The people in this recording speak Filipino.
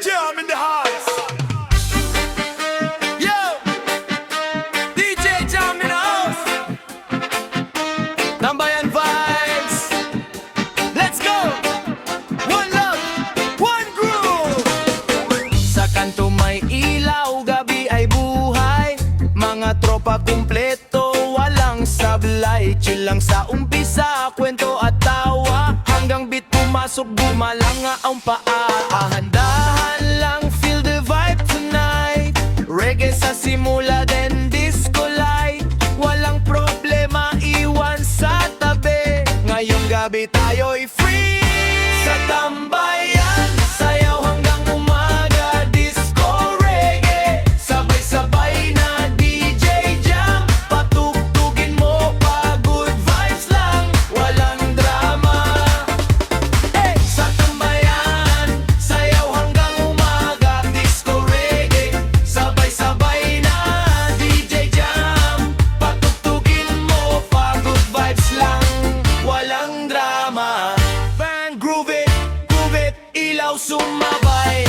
Jam in the house. Yo, DJ Jam in the house. Nambayan vibes. Let's go. One love, one groove. Sa kanto may ilaw, gabi ay buhay. Mga tropa kumpleto, walang sablay. Chill lang sa umpisa, kwento at tawa. Hanggang beat pumasok, bumalanga ang paa. Dahan lang, feel the vibe tonight. Reggae sa simula, then disco light. Walang problema, iwan sa tabi. Ngayong gabi tayo'y free. Sa tambayan, sayaw hanggang umaga. Disco reggae, sabay-sabay na DJ Jam. Patugtugin mo pa, good vibes lang, walang drama. Hey! Sa tambayan, sayaw hanggang umaga. Disco reggae, sabay-sabay na DJ Jam. Patugtugin mo pa, good vibes lang, walang drama. Bang, groove it, ilaw sumabay.